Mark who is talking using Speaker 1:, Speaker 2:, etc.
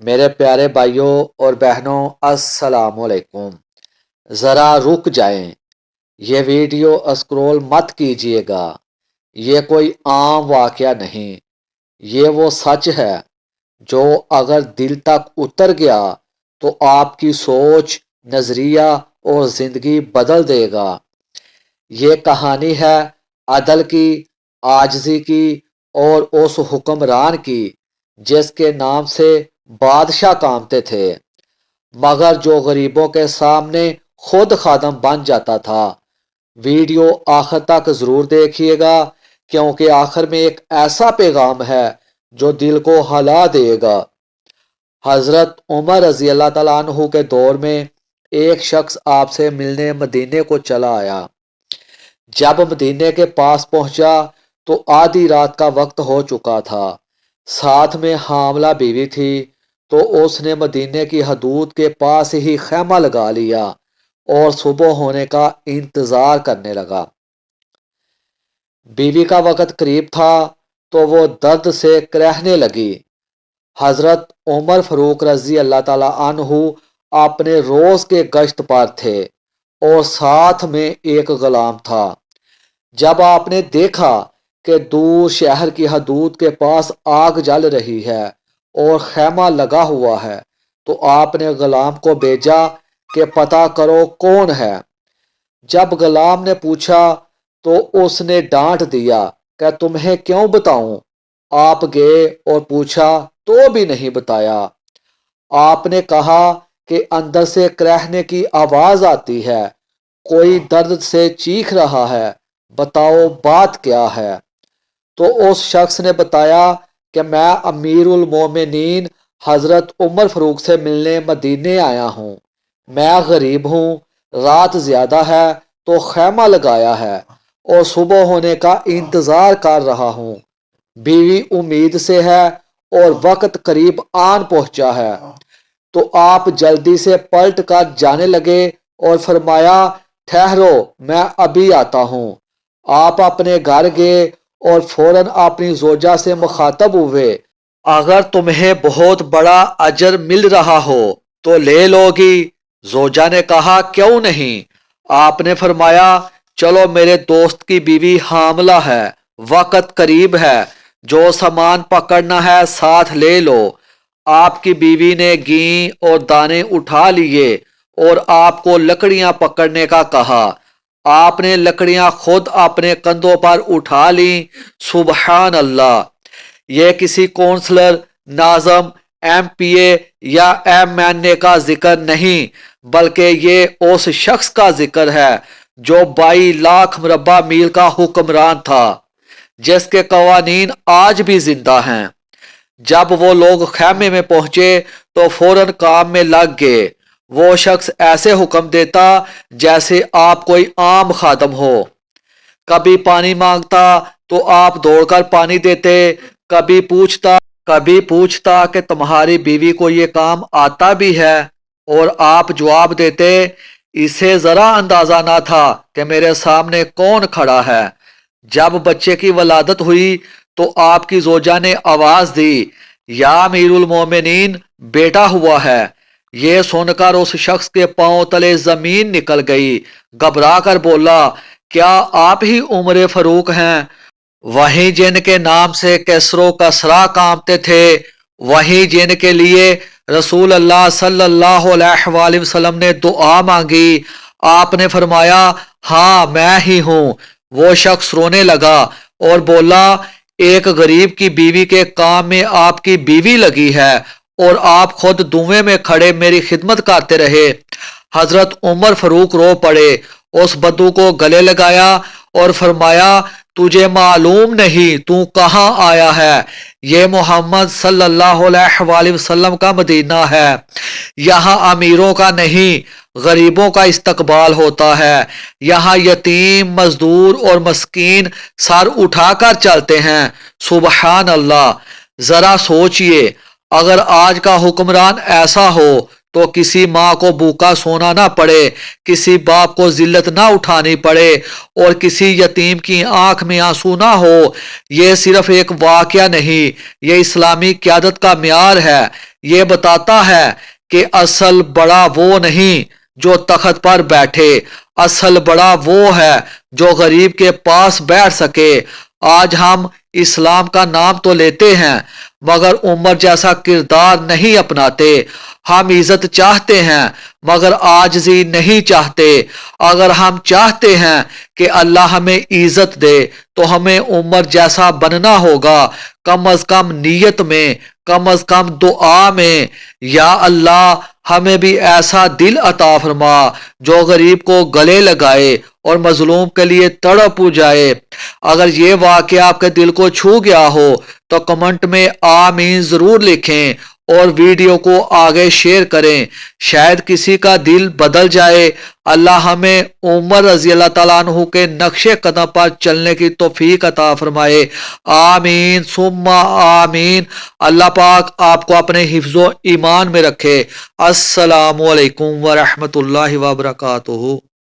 Speaker 1: میرے پیارے بھائیوں اور بہنوں، السلام علیکم۔ ذرا رک جائیں، یہ ویڈیو اسکرول مت کیجیے گا۔ یہ کوئی عام واقعہ نہیں، یہ وہ سچ ہے جو اگر دل تک اتر گیا تو آپ کی سوچ، نظریہ اور زندگی بدل دے گا۔ یہ کہانی ہے عدل کی، عاجزی کی اور اس حکمران کی جس کے نام سے بادشاہ کامتے تھے، مگر جو غریبوں کے سامنے خود خادم بن جاتا تھا۔ ویڈیو آخر تک ضرور دیکھیے گا، کیونکہ آخر میں ایک ایسا پیغام ہے جو دل کو ہلا دے گا۔ حضرت عمر رضی اللہ تعالیٰ عنہ کے دور میں ایک شخص آپ سے ملنے مدینے کو چلا آیا۔ جب مدینے کے پاس پہنچا تو آدھی رات کا وقت ہو چکا تھا، ساتھ میں حاملہ بیوی تھی، تو اس نے مدینے کی حدود کے پاس ہی خیمہ لگا لیا اور صبح ہونے کا انتظار کرنے لگا۔ بیوی کا وقت قریب تھا تو وہ درد سے کرہنے لگی۔ حضرت عمر فاروق رضی اللہ تعالی عنہ اپنے روز کے گشت پر تھے اور ساتھ میں ایک غلام تھا۔ جب آپ نے دیکھا کہ دور شہر کی حدود کے پاس آگ جل رہی ہے اور خیمہ لگا ہوا ہے، تو آپ نے غلام کو بھیجا کہ پتہ کرو کون ہے۔ جب غلام نے پوچھا تو اس نے ڈانٹ دیا کہ تمہیں کیوں بتاؤں۔ آپ گئے اور پوچھا تو بھی نہیں بتایا۔ آپ نے کہا کہ اندر سے کرہنے کی آواز آتی ہے، کوئی درد سے چیخ رہا ہے، بتاؤ بات کیا ہے۔ تو اس شخص نے بتایا کہ میں امیر المومنین حضرت عمر فاروق سے ملنے مدینے آیا ہوں، میں غریب ہوں، رات زیادہ ہے تو خیمہ لگایا ہے اور صبح ہونے کا انتظار کر رہا ہوں۔ بیوی امید سے ہے اور وقت قریب آن پہنچا ہے۔ تو آپ جلدی سے پلٹ کر جانے لگے اور فرمایا ٹھہرو، میں ابھی آتا ہوں۔ آپ اپنے گھر گئے اور فوراً اپنی زوجہ سے مخاطب ہوئے، اگر تمہیں بہت بڑا اجر مل رہا ہو تو لے لو گی؟ زوجہ نے کہا کیوں نہیں؟ آپ نے فرمایا چلو، میرے دوست کی بیوی حاملہ ہے، وقت قریب ہے، جو سامان پکڑنا ہے ساتھ لے لو۔ آپ کی بیوی نے گھی اور دانے اٹھا لیے اور آپ کو لکڑیاں پکڑنے کا کہا۔ آپ نے لکڑیاں خود اپنے کندھوں پر اٹھا لیں۔ سبحان اللہ! یہ کسی کونسلر، ناظم، ایم پی اے یا ایم این اے کا ذکر نہیں، بلکہ یہ اس شخص کا ذکر ہے جو 22 لاکھ مربع میل کا حکمران تھا، جس کے قوانین آج بھی زندہ ہیں۔ جب وہ لوگ خیمے میں پہنچے تو فوراً کام میں لگ گئے۔ وہ شخص ایسے حکم دیتا جیسے آپ کوئی عام خادم ہو۔ کبھی پانی مانگتا تو آپ دوڑ کر پانی دیتے، کبھی پوچھتا کہ تمہاری بیوی کو یہ کام آتا بھی ہے، اور آپ جواب دیتے اسے ذرا اندازہ نہ تھا کہ میرے سامنے کون کھڑا ہے۔ جب بچے کی ولادت ہوئی تو آپ کی زوجہ نے آواز دی یا امیر المومنین، بیٹا ہوا ہے۔ یہ سن کر اس شخص کے پاؤں تلے زمین نکل گئی، گھبرا کر بولا کیا آپ ہی عمر فاروق ہیں؟ وہیں جن کے نام سے کسر و کسرا کامتے تھے، وہیں جن کے لیے رسول اللہ صلی اللہ علیہ وآلہ وسلم نے دعا مانگی۔ آپ نے فرمایا ہاں میں ہی ہوں۔ وہ شخص رونے لگا اور بولا ایک غریب کی بیوی کے کام میں آپ کی بیوی لگی ہے اور آپ خود دھویں میں کھڑے میری خدمت کرتے رہے۔ حضرت عمر فاروق رو پڑے، اس بدو کو گلے لگایا اور فرمایا تجھے معلوم نہیں تو کہاں آیا ہے؟ یہ محمد صلی اللہ علیہ وآلہ وسلم کا مدینہ ہے، یہاں امیروں کا نہیں غریبوں کا استقبال ہوتا ہے، یہاں یتیم، مزدور اور مسکین سر اٹھا کر چلتے ہیں۔ سبحان اللہ! ذرا سوچئے، اگر آج کا حکمران ایسا ہو تو کسی ماں کو بھوکا سونا نہ پڑے، کسی باپ کو ذلت نہ اٹھانی پڑے اور کسی یتیم کی آنکھ میں آنسو نہ ہو۔ یہ صرف ایک واقعہ نہیں، یہ اسلامی قیادت کا معیار ہے۔ یہ بتاتا ہے کہ اصل بڑا وہ نہیں جو تخت پر بیٹھے، اصل بڑا وہ ہے جو غریب کے پاس بیٹھ سکے۔ آج ہم اسلام کا نام تو لیتے ہیں مگر عمر جیسا کردار نہیں اپناتے۔ ہم عزت چاہتے ہیں مگر عاجزی نہیں چاہتے۔ اگر ہم چاہتے ہیں کہ اللہ ہمیں عزت دے تو ہمیں عمر جیسا بننا ہوگا، کم از کم نیت میں، کم از کم دعا میں۔ یا اللہ ہمیں بھی ایسا دل عطا فرما جو غریب کو گلے لگائے اور مظلوم کے لیے تڑپ جائے۔ اگر یہ واقعہ آپ کے دل کو چھو گیا ہو تو کمنٹ میں آمین ضرور لکھیں اور ویڈیو کو آگے شیئر کریں، شاید کسی کا دل بدل جائے۔ اللہ ہمیں عمر رضی اللہ تعالیٰ عنہ کے نقش قدم پر چلنے کی توفیق عطا فرمائے، آمین ثم آمین۔ اللہ پاک آپ کو اپنے حفظ و ایمان میں رکھے۔ السلام علیکم ورحمۃ اللہ وبرکاتہ۔